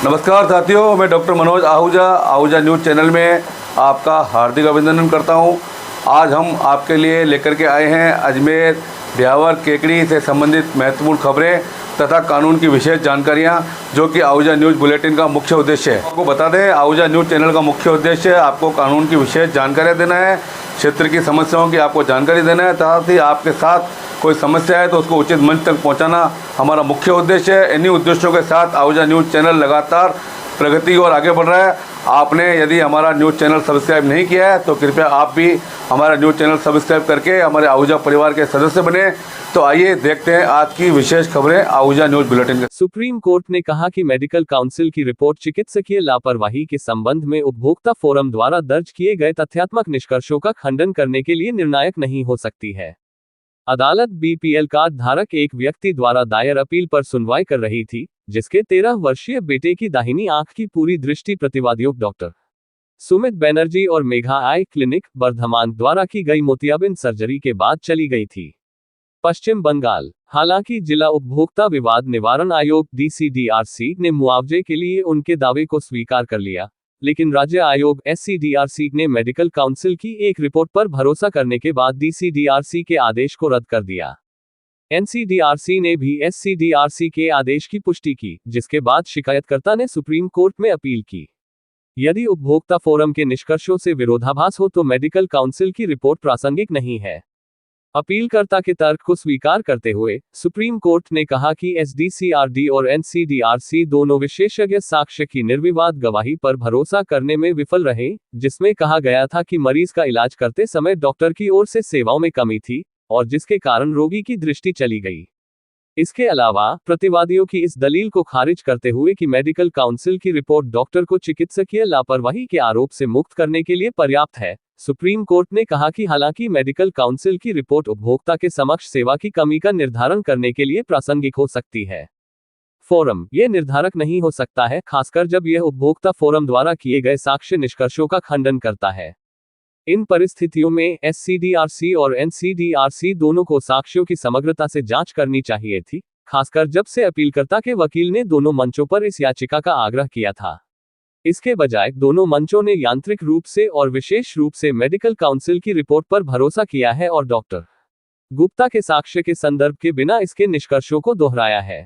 नमस्कार साथियों, मैं doctor Manoj Ahuja news channel में आपका हार्दिक अभिनंदन करता हूं। आज हम आपके लिए लेकर के आए हैं अजमेर ब्यावर केकड़ी से संबंधित महत्वपूर्ण खबरें तथा कानून की विशेष जानकारियां, जो कि आहूजा न्यूज़ बुलेटिन का मुख्य उद्देश्य है। आपको बता दें, आहूजा न्यूज़ चैनल का मुख्य उद्देश्य आपको कानून की विशेष जानकारियाँ देना है, क्षेत्र की समस्याओं की आपको जानकारी देना है, साथ ही आपके साथ कोई समस्या है तो उसको उचित मंच तक पहुंचाना हमारा मुख्य उद्देश्य है। इन्हीं उद्देश्यों के साथ आहूजा न्यूज़ चैनल लगातार प्रगति और आगे बढ़ रहा है। आपने यदि हमारा न्यूज़ चैनल सब्सक्राइब नहीं किया है तो कृपया आप भी हमारा न्यूज़ चैनल सब्सक्राइब करके हमारे आहूजा परिवार के सदस्य बने। तो आइए देखते हैं आज की विशेष खबरें आहूजा न्यूज़ बुलेटिन के। सुप्रीम कोर्ट ने कहा कि मेडिकल काउंसिल की रिपोर्ट चिकित्सकीय लापरवाही के संबंध में उपभोक्ता फोरम द्वारा दर्ज किए गए तथ्यात्मक निष्कर्षों का खंडन करने के लिए निर्णायक नहीं हो सकती है। अदालत बीपीएल कार्ड धारक एक व्यक्ति द्वारा दायर अपील पर सुनवाई कर रही थी, जिसके 13 वर्षीय बेटे की दाहिनी आंख की पूरी दृष्टि प्रतिवादियों डॉक्टर सुमित बनर्जी और मेघा आई क्लिनिक बर्धमान द्वारा की गई मोतियाबिंद सर्जरी के बाद चली गई थी। पश्चिम बंगाल। हालांकि जिला उपभोक्ता विवाद निवारण आयोग DCDRC ने मुआवजे के लिए उनके दावे को स्वीकार कर लिया, लेकिन राज्य आयोग SCDRC ने मेडिकल काउंसिल की एक रिपोर्ट पर भरोसा करने के बाद DCDRC के आदेश को रद्द कर दिया। NCDRC ने भी SCDRC के आदेश की पुष्टि की, जिसके बाद शिकायतकर्ता ने सुप्रीम कोर्ट में अपील की। यदि उपभोक्ता फोरम के निष्कर्षों से विरोधाभास हो तो मेडिकल काउंसिल की रिपोर्ट प्रासंगिक नहीं है। अपीलकर्ता के तर्क को स्वीकार करते हुए सुप्रीम कोर्ट ने कहा कि SDCRD और NCDRC दोनों विशेषज्ञ साक्ष्य की निर्विवाद गवाही पर भरोसा करने में विफल रहे, जिसमें कहा गया था कि मरीज का इलाज करते समय डॉक्टर की ओर से सेवाओं में कमी थी और जिसके कारण रोगी की दृष्टि चली गई। इसके अलावा प्रतिवादियों की इस दलील को खारिज करते हुए कि मेडिकल काउंसिल की रिपोर्ट डॉक्टर को चिकित्सकीय लापरवाही के आरोप से मुक्त करने के लिए पर्याप्त है, सुप्रीम कोर्ट ने कहा कि हालांकि मेडिकल काउंसिल की रिपोर्ट उपभोक्ता के समक्ष सेवा की कमी का निर्धारण करने के लिए प्रासंगिक हो सकती है, फोरम यह निर्धारक नहीं हो सकता है, खासकर जब यह उपभोक्ता फोरम द्वारा किए गए साक्ष्य निष्कर्षों का खंडन करता है। इन परिस्थितियों में SCDRC और NCDRC दोनों को साक्ष्यों की समग्रता से जांच करनी चाहिए थी, खासकर जब से अपीलकर्ता के वकील ने दोनों मंचों पर इस याचिका का आग्रह किया था। इसके बजाय दोनों मंचों ने यांत्रिक रूप से और विशेष रूप से मेडिकल काउंसिल की रिपोर्ट पर भरोसा किया है और डॉक्टर गुप्ता के साक्ष्य के संदर्भ के बिना इसके निष्कर्षों को दोहराया है।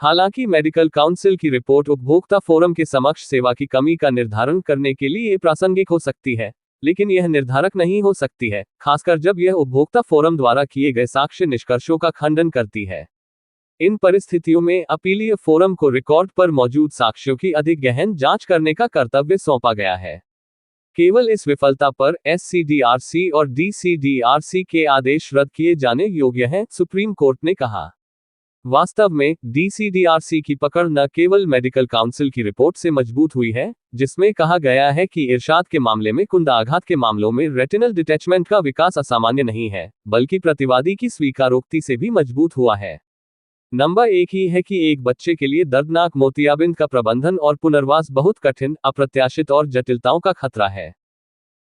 हालांकि मेडिकल काउंसिल की रिपोर्ट उपभोक्ता फोरम के समक्ष सेवा की कमी का निर्धारण करने के लिए प्रासंगिक हो सकती है, लेकिन यह निर्धारक नहीं हो सकती है, खासकर जब यह उपभोक्ता फोरम द्वारा किए गए साक्ष्य निष्कर्षों का खंडन करती है। इन परिस्थितियों में अपीलीय फोरम को रिकॉर्ड पर मौजूद साक्ष्यों की अधिक गहन जांच करने का कर्तव्य सौंपा गया है। केवल इस विफलता पर SCDRC और DCDRC के आदेश रद्द किए जाने योग्य हैं, सुप्रीम कोर्ट ने कहा। वास्तव में DCDRC की पकड़ न केवल मेडिकल काउंसिल की रिपोर्ट से मजबूत हुई है, जिसमें कहा गया है कि इरशाद के मामले में कुंदाघात के मामलों में रेटिनल डिटैचमेंट का विकास असामान्य नहीं है, बल्कि प्रतिवादी की स्वीकारोक्ति से भी मजबूत हुआ है। नंबर एक ही है कि एक बच्चे के लिए दर्दनाक मोतियाबिंद का प्रबंधन और पुनर्वास बहुत कठिन, अप्रत्याशित और जटिलताओं का खतरा है।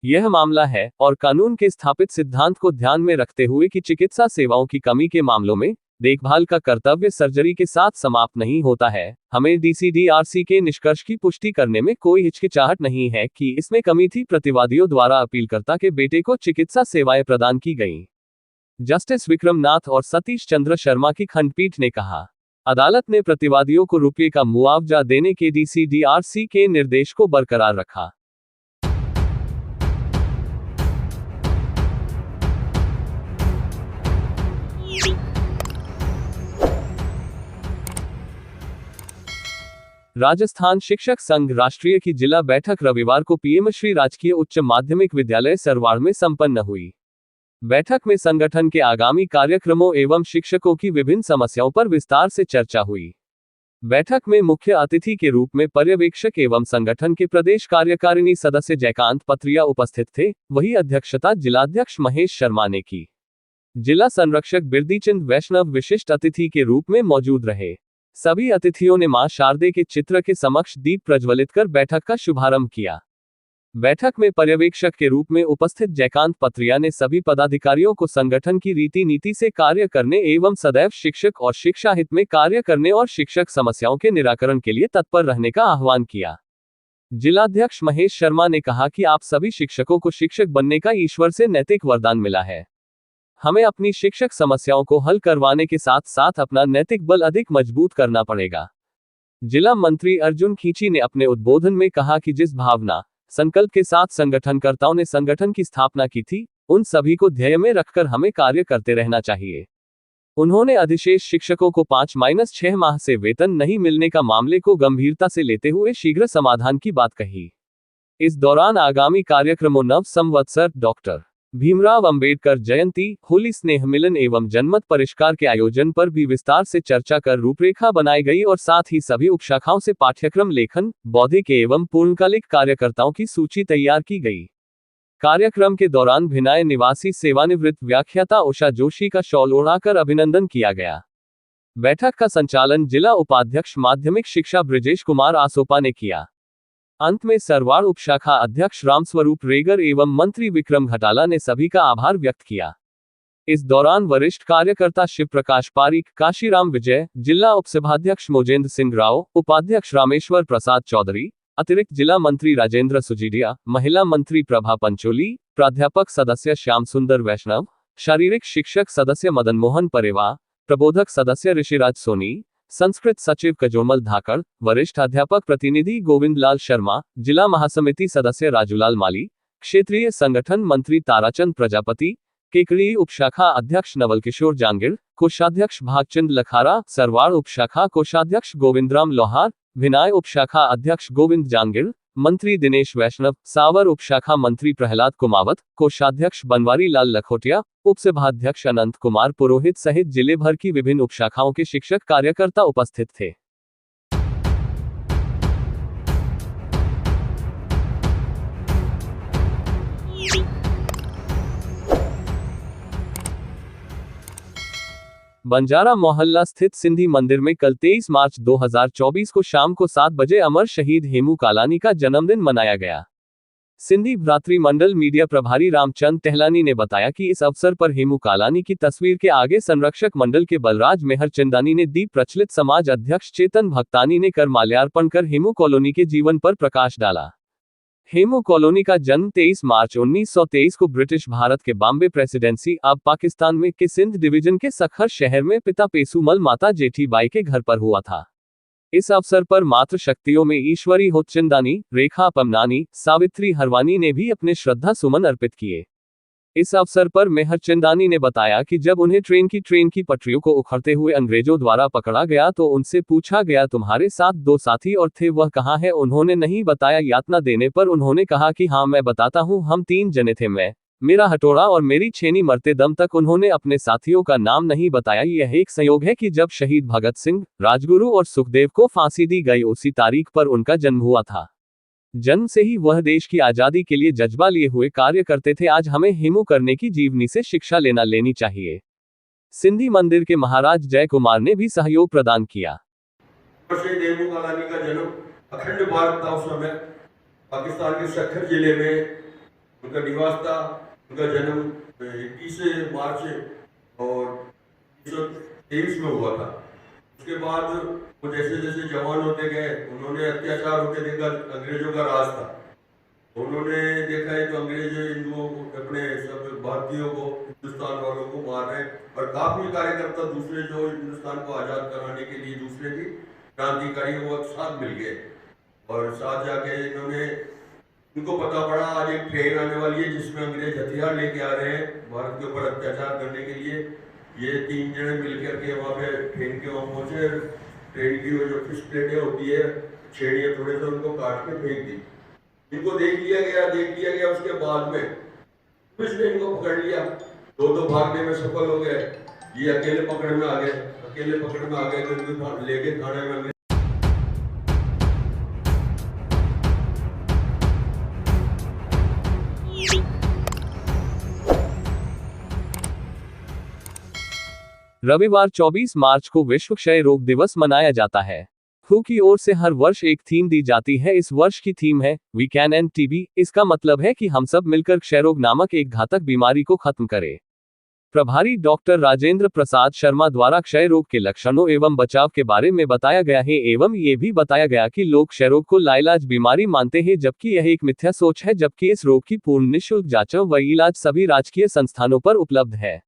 यह मामला है और कानून के स्थापित सिद्धांत को ध्यान में रखते हुए कि चिकित्सा सेवाओं की कमी के मामलों में देखभाल का कर्तव्य सर्जरी के साथ समाप्त नहीं होता है। हमें DCDRC के निष्कर्ष की पुष्टि करने में कोई हिचकिचाहट नहीं है कि इसमें कमी थी। प्रतिवादियों द्वारा अपीलकर्ता के बेटे को चिकित्सा सेवाएं प्रदान की गईं। जस्टिस विक्रम नाथ और सतीश चंद्र शर्मा की खंडपीठ ने कहा, अदालत ने प्रतिवादियों को रुपये का मुआवजा देने के DCDRC के निर्देश को बरकरार रखा। राजस्थान शिक्षक संघ राष्ट्रीय की जिला बैठक रविवार को PM श्री राजकीय उच्च माध्यमिक विद्यालय सरवाड़ में संपन्न हुई। बैठक में संगठन के आगामी कार्यक्रमों एवं शिक्षकों की विभिन्न समस्याओं पर विस्तार से चर्चा हुई। बैठक में मुख्य अतिथि के रूप में पर्यवेक्षक एवं संगठन के प्रदेश कार्यकारिणी सदस्य जयकांत पत्रिया उपस्थित थे, वही अध्यक्षता जिलाध्यक्ष महेश शर्मा ने की। जिला संरक्षक बिरदीचंद वैष्णव विशिष्ट अतिथि के रूप में मौजूद रहे। सभी अतिथियों ने मां शारदे के चित्र के समक्ष दीप प्रज्वलित कर बैठक का शुभारंभ किया। बैठक में पर्यवेक्षक के रूप में उपस्थित जयकांत पत्रिया ने सभी पदाधिकारियों को संगठन की रीति नीति से कार्य करने एवं सदैव शिक्षक और शिक्षा हित में कार्य करने और शिक्षक समस्याओं के निराकरण के लिए तत्पर रहने का आह्वान किया। जिलाध्यक्ष महेश शर्मा ने कहा कि आप सभी शिक्षकों को शिक्षक बनने का ईश्वर से नैतिक वरदान मिला है। हमें अपनी शिक्षक समस्याओं को हल करवाने के साथ साथ अपना नैतिक बल अधिक मजबूत करना पड़ेगा। जिला मंत्री अर्जुन खींची ने अपने उद्बोधन में कहा कि जिस भावना संकल्प के साथ संगठनकर्ताओं ने संगठन की स्थापना की थी, उन सभी को ध्येय में रखकर हमें कार्य करते रहना चाहिए। उन्होंने अधिशेष शिक्षकों को 5-6 माह से वेतन नहीं मिलने का मामले को गंभीरता से लेते हुए शीघ्र समाधान की बात कही। इस दौरान आगामी कार्यक्रमों नव संवत्सर, डॉक्टर भीमराव अंबेडकर जयंती, होली स्नेह मिलन एवं जनमत परिष्कार के आयोजन पर भी विस्तार से चर्चा कर रूपरेखा बनाई गई और साथ ही सभी उपशाखाओं से पाठ्यक्रम लेखन, बौद्धिक एवं पूर्णकालिक कार्यकर्ताओं की सूची तैयार की गई। कार्यक्रम के दौरान भिनाय निवासी सेवानिवृत्त व्याख्याता उषा जोशी का शॉल ओढ़ाकर अभिनंदन किया गया। बैठक का संचालन जिला उपाध्यक्ष माध्यमिक शिक्षा ब्रजेश कुमार आसोपा ने किया। अंत में सरवाड़ उपशाखा अध्यक्ष रामस्वरूप रेगर एवं मंत्री विक्रम घटाला ने सभी का आभार व्यक्त किया। इस दौरान वरिष्ठ कार्यकर्ता शिव प्रकाश पारीक, काशीराम विजय, जिला उपसभाध्यक्ष मोजेंद्र सिंह राव, उपाध्यक्ष रामेश्वर प्रसाद चौधरी, अतिरिक्त जिला मंत्री राजेंद्र सुजीडिया, महिला मंत्री प्रभा पंचोली, प्राध्यापक सदस्य श्याम सुंदर वैष्णव, शारीरिक शिक्षक सदस्य मदन मोहन परेवा, प्रबोधक सदस्य ऋषिराज सोनी, संस्कृत सचिव कजोमल धाकड़, वरिष्ठ अध्यापक प्रतिनिधि गोविंद लाल शर्मा, जिला महासमिति सदस्य राजूलाल माली, क्षेत्रीय संगठन मंत्री ताराचंद प्रजापति, केकड़ी उपशाखा अध्यक्ष नवल किशोर जांगिड़, कोषाध्यक्ष भागचंद लखारा, सरवाड़ उपशाखा कोषाध्यक्ष गोविंदराम लोहार, भिनाय उपशाखा अध्यक्ष गोविंद जांगिड़, मंत्री दिनेश वैष्णव, सावर उपशाखा मंत्री प्रहलाद कुमावत, कोषाध्यक्ष बनवारी लाल लखोटिया, उपसभाध्यक्ष अनंत कुमार पुरोहित सहित जिले भर की विभिन्न उपशाखाओं के शिक्षक कार्यकर्ता उपस्थित थे। बंजारा मोहल्ला स्थित सिंधी मंदिर में कल 23 मार्च 2024 को शाम को 7 बजे अमर शहीद हेमू कालानी का जन्मदिन मनाया गया। सिंधी भ्रातृ मंडल मीडिया प्रभारी रामचंद टहलानी ने बताया कि इस अवसर पर हेमू कालानी की तस्वीर के आगे संरक्षक मंडल के बलराज मेहरचंदानी ने दीप प्रचलित समाज अध्यक्ष चेतन भक्तानी ने कर माल्यार्पण कर हेमू कॉलोनी के जीवन पर प्रकाश डाला। हेमू कॉलोनी का जन्म 23 मार्च 1923 को ब्रिटिश भारत के बॉम्बे प्रेसिडेंसी, अब पाकिस्तान में, के सिंध डिवीजन के सखर शहर में पिता पेसूमल माता जेठीबाई के घर पर हुआ था। इस अवसर पर मातृ शक्तियों में ईश्वरी होतचंदानी, रेखा पमनानी, सावित्री हरवानी ने भी अपने श्रद्धा सुमन अर्पित किए। इस अवसर पर मेहरचंदानी ने बताया कि जब उन्हें ट्रेन की पटरियों को उखड़ते हुए अंग्रेजों द्वारा पकड़ा गया तो उनसे पूछा गया, तुम्हारे साथ 2 साथी और थे, वह कहाँ है? उन्होंने नहीं बताया। यातना देने पर उन्होंने कहा कि हाँ मैं बताता हूँ, हम 3 जने थे, मैं, मेरा हथौड़ा और मेरी छेनी। मरते दम तक उन्होंने अपने साथियों का नाम नहीं बताया। यह एक संयोग है कि जब शहीद भगत सिंह, राजगुरु और सुखदेव को फांसी दी गई उसी तारीख पर उनका जन्म हुआ था। जन्म से ही वह देश की आजादी के लिए जज्बा लिए हुए कार्य करते थे। आज हमें हेमू करने की जीवनी से शिक्षा लेनी चाहिए। सिंधी मंदिर के महाराज जय कुमार ने भी सहयोग प्रदान किया। हेमू कालानी का जन्म अखंड भारत था। उस समय पाकिस्तान के सखर जिले में उनका निवास था। उनका जन्म 21 मार्च और 1923 में हुआ था। उसके बाद वो जैसे जैसे जवान होते गए, उन्होंने अत्याचार होते देखा। अंग्रेजों का राज था, उन्होंने देखा है तो अंग्रेज हिंदुओं को, अपने सब भारतीयों को, हिंदुस्तान वालों को मार रहे हैं। और काफी कार्यकर्ता दूसरे जो हिंदुस्तान को आजाद कराने के लिए दूसरे भी क्रांतिकारी वो साथ मिल गए और साथ जाके इन्होंने, इनको पता पड़ा आज एक ट्रेन आने वाली है जिसमें अंग्रेज हथियार लेके आ रहे हैं भारत के ऊपर अत्याचार करने के लिए। ये 3 जने मिलकर के वहाँ पे ट्रेन के वहाँ पहुंचे। ट्रेन की वो जो फिश प्लेटें होती है, छेड़ियाँ थोड़े से उनको काट के फेंक दी। इनको देख लिया गया। उसके बाद में पुलिस ने इनको पकड़ लिया। 2 भागने में सफल हो गए। ये अकेले पकड़ में आ गए तो इनको लेके थाने में। रविवार 24 मार्च को विश्व क्षय रोग दिवस मनाया जाता है। WHO की ओर से हर वर्ष एक थीम दी जाती है। इस वर्ष की थीम है वी कैन एंड टीबी। इसका मतलब है कि हम सब मिलकर क्षय रोग नामक एक घातक बीमारी को खत्म करें। प्रभारी डॉक्टर राजेंद्र प्रसाद शर्मा द्वारा क्षय रोग के लक्षणों एवं बचाव के बारे में बताया गया है एवं ये भी बताया गया कि लोग क्षय रोग को लाइलाज बीमारी मानते हैं, जबकि यह एक मिथ्या सोच है, जबकि इस रोग की पूर्ण निःशुल्क जांच व इलाज सभी राजकीय संस्थानों पर उपलब्ध है।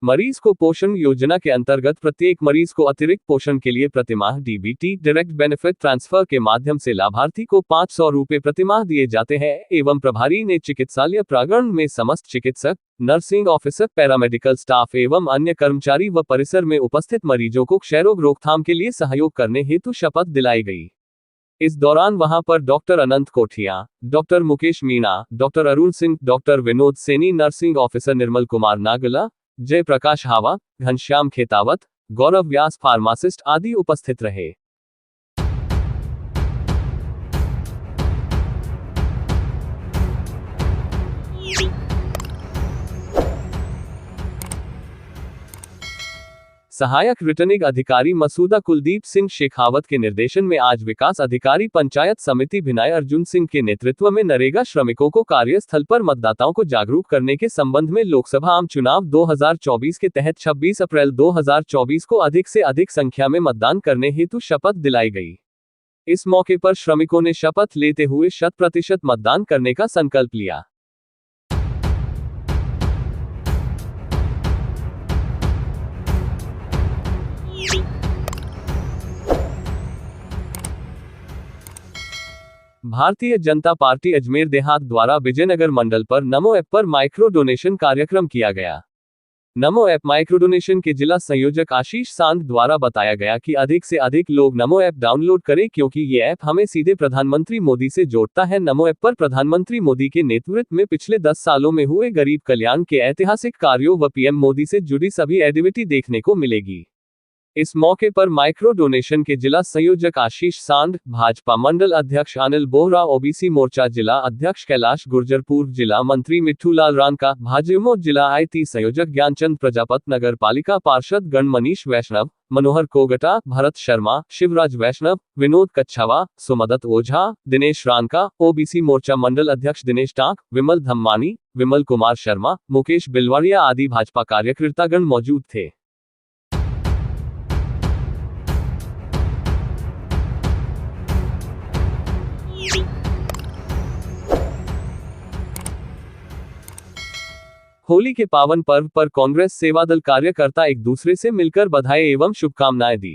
मरीज को पोषण योजना के अंतर्गत प्रत्येक मरीज को अतिरिक्त पोषण के लिए प्रतिमाह डीबीटी डायरेक्ट बेनिफिट ट्रांसफर के माध्यम से लाभार्थी को 500 रुपये प्रतिमाह दिए जाते हैं एवं प्रभारी ने चिकित्सालय प्रांगण में समस्त चिकित्सक, नर्सिंग ऑफिसर, पैरामेडिकल स्टाफ एवं अन्य कर्मचारी व परिसर में उपस्थित मरीजों को क्षय रोग रोकथाम के लिए सहयोग करने हेतु शपथ दिलाई गई। इस दौरान वहां पर doctor Anant Kothiya, doctor Mukesh Meena, doctor Arun Singh, doctor Vinod Saini, nursing officer Nirmal Kumar Nagla, Jai Prakash हावा, घनश्याम खेतावत, गौरव व्यास फार्मासिस्ट आदि उपस्थित रहे। सहायक रिटर्निंग अधिकारी मसूदा कुलदीप सिंह शेखावत के निर्देशन में आज विकास अधिकारी पंचायत समिति भिनाई अर्जुन सिंह के नेतृत्व में नरेगा श्रमिकों को कार्यस्थल पर मतदाताओं को जागरूक करने के संबंध में लोकसभा आम चुनाव 2024 के तहत 26 अप्रैल 2024 को अधिक से अधिक संख्या में मतदान करने हेतु शपथ दिलाई गई। इस मौके पर श्रमिकों ने शपथ लेते हुए 100% मतदान करने का संकल्प लिया। भारतीय जनता पार्टी अजमेर देहात द्वारा विजयनगर मंडल पर नमो ऐप पर माइक्रो डोनेशन कार्यक्रम किया गया। नमो ऐप माइक्रो डोनेशन के जिला संयोजक आशीष सांध द्वारा बताया गया कि अधिक से अधिक लोग नमो ऐप डाउनलोड करें, क्योंकि ये ऐप हमें सीधे प्रधानमंत्री मोदी से जोड़ता है। नमो ऐप पर प्रधानमंत्री मोदी के नेतृत्व में पिछले 10 सालों में हुए गरीब कल्याण के ऐतिहासिक कार्यों व पीएम मोदी से जुड़ी सभी एक्टिविटी देखने को मिलेगी। इस मौके पर माइक्रो डोनेशन के जिला संयोजक आशीष सांध, भाजपा मंडल अध्यक्ष अनिल बोहरा, ओबीसी मोर्चा जिला अध्यक्ष कैलाश गुर्जर, पूर्व जिला मंत्री मिट्ठू लाल रानका, भाजयुमो जिला आईटी संयोजक ज्ञानचंद प्रजापत, नगर पालिका पार्षद गण मनीष वैष्णव, मनोहर कोगटा, भरत शर्मा, शिवराज वैष्णव, विनोद कच्छावा, सुमदत ओझा, दिनेश रानका, ओबीसी मोर्चा मंडल अध्यक्ष दिनेश टांक, विमल धम्मानी, विमल कुमार शर्मा, मुकेश बिलवाड़िया आदि भाजपा कार्यकर्तागण मौजूद थे। होली के पावन पर्व पर कांग्रेस सेवादल कार्यकर्ता एक दूसरे से मिलकर बधाई एवं शुभकामनाएं दी।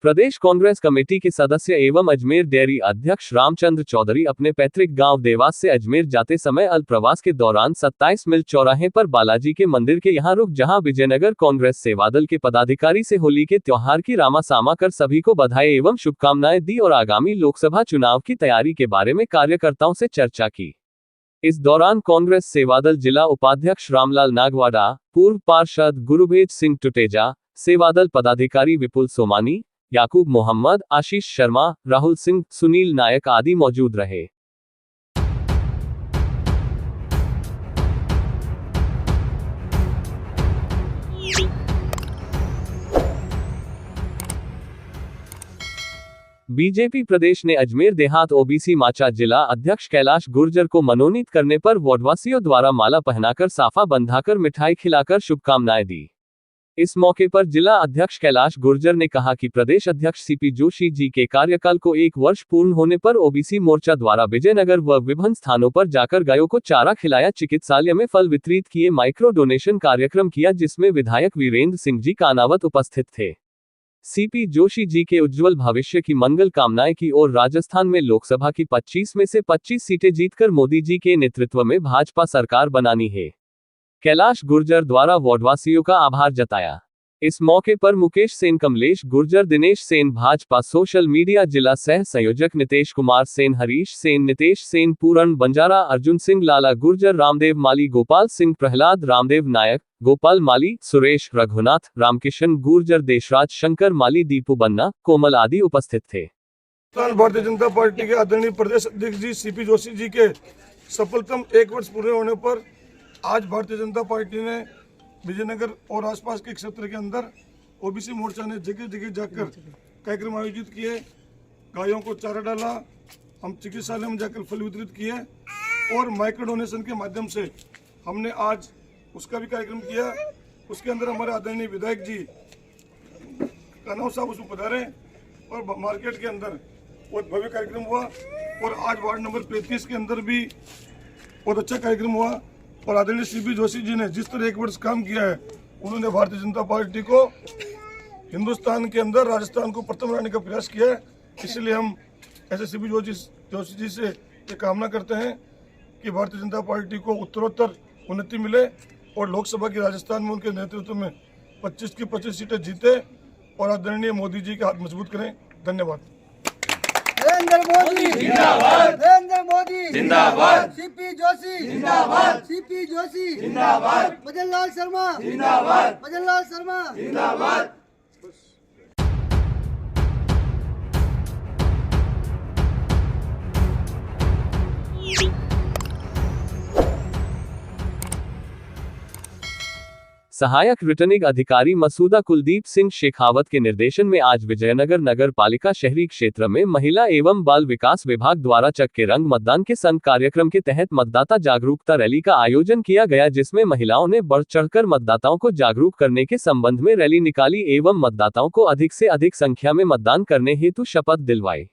प्रदेश कांग्रेस कमेटी के सदस्य एवं अजमेर डेयरी अध्यक्ष रामचंद्र चौधरी अपने पैतृक गांव देवास से अजमेर जाते समय अल्प प्रवास के दौरान 27 मील चौराहे पर बालाजी के मंदिर के यहां रुक, जहां विजयनगर कांग्रेस सेवादल के पदाधिकारी से होली के त्योहार की रामासामा कर सभी को बधाई एवं शुभकामनाएं दी और आगामी लोकसभा चुनाव की तैयारी के बारे में कार्यकर्ताओं से चर्चा की। इस दौरान कांग्रेस सेवादल जिला उपाध्यक्ष रामलाल नागवाडा, पूर्व पार्षद गुरुभेज सिंह टुटेजा, सेवादल पदाधिकारी विपुल सोमानी, याकूब मोहम्मद, आशीष शर्मा, राहुल सिंह, सुनील नायक आदि मौजूद रहे। बीजेपी प्रदेश ने अजमेर देहात ओबीसी माचा जिला अध्यक्ष कैलाश गुर्जर को मनोनीत करने पर वार्डवासियों द्वारा माला पहनाकर, साफा बंधाकर, मिठाई खिलाकर शुभकामनाएं दी। इस मौके पर जिला अध्यक्ष कैलाश गुर्जर ने कहा कि प्रदेश अध्यक्ष सीपी जोशी जी के कार्यकाल को 1 वर्ष पूर्ण होने पर ओबीसी मोर्चा द्वारा विजयनगर व विभिन्न स्थानों पर जाकर गायों को चारा खिलाया, चिकित्सालय में फल वितरित किए, माइक्रो डोनेशन कार्यक्रम किया, जिसमें विधायक वीरेंद्र सिंह जी कानावत उपस्थित थे। सीपी जोशी जी के उज्जवल भविष्य की मंगल कामनाएं की और राजस्थान में लोकसभा की 25 में से 25 सीटें जीतकर मोदी जी के नेतृत्व में भाजपा सरकार बनानी है। कैलाश गुर्जर द्वारा वार्डवासियों का आभार जताया। इस मौके पर मुकेश सेन, कमलेश गुर्जर, दिनेश सेन, भाजपा सोशल मीडिया जिला सह संयोजक नितेश कुमार सेन, हरीश सेन, नितेश सेन, पूरण बंजारा, अर्जुन सिंह, लाला गुर्जर, रामदेव माली, गोपाल सिंह, प्रहलाद, रामदेव नायक, गोपाल माली, सुरेश, रघुनाथ, रामकिशन गुर्जर, देशराज, शंकर माली, दीपू बन्ना, कोमल आदि उपस्थित थे। भारतीय जनता पार्टी के आदरणीय प्रदेश अध्यक्ष जी सीपी जोशी जी के सफलतम 1 वर्ष पूरे होने पर आज भारतीय जनता पार्टी ने विजयनगर और आसपास के क्षेत्र के अंदर ओबीसी मोर्चा ने जगह जगह जाकर कार्यक्रम आयोजित किए, गायों को चारा डाला, हम चिकित्सालय में जाकर फल वितरित किए और माइक्रो डोनेशन के माध्यम से हमने आज उसका भी कार्यक्रम किया। उसके अंदर हमारे आदरणीय विधायक जी कनौज साहब उसमें पधारे और मार्केट के अंदर बहुत भव्य कार्यक्रम हुआ और आज वार्ड नंबर 35 के अंदर भी बहुत अच्छा कार्यक्रम हुआ। और आदरणीय सीपी जोशी जी ने जिस तरह 1 वर्ष काम किया है, उन्होंने भारतीय जनता पार्टी को हिंदुस्तान के अंदर राजस्थान को प्रथम लाने का प्रयास किया है। इसलिए हम ऐसे सीपी जोशी जी से ये कामना करते हैं कि भारतीय जनता पार्टी को उत्तरोत्तर उन्नति मिले और लोकसभा की राजस्थान में उनके नेतृत्व में 25 की 25 सीटें जीते और आदरणीय मोदी जी के हाथ मजबूत करें। धन्यवाद। नरेंद्र मोदी जिंदाबाद, नरेंद्र मोदी जिंदाबाद, सीपी जोशी जिंदाबाद, सीपी जोशी जिंदाबाद, भजन लाल शर्मा जिंदाबाद, भजन लाल शर्मा जिंदाबाद। सहायक रिटर्निंग अधिकारी मसूदा कुलदीप सिंह शेखावत के निर्देशन में आज विजयनगर नगर पालिका शहरी क्षेत्र में महिला एवं बाल विकास विभाग द्वारा चक के रंग मतदान के संग कार्यक्रम के तहत मतदाता जागरूकता रैली का आयोजन किया गया, जिसमें महिलाओं ने बढ़ चढ़कर मतदाताओं को जागरूक करने के संबंध में रैली निकाली एवं मतदाताओं को अधिक से अधिक संख्या में मतदान करने हेतु शपथ दिलवाई।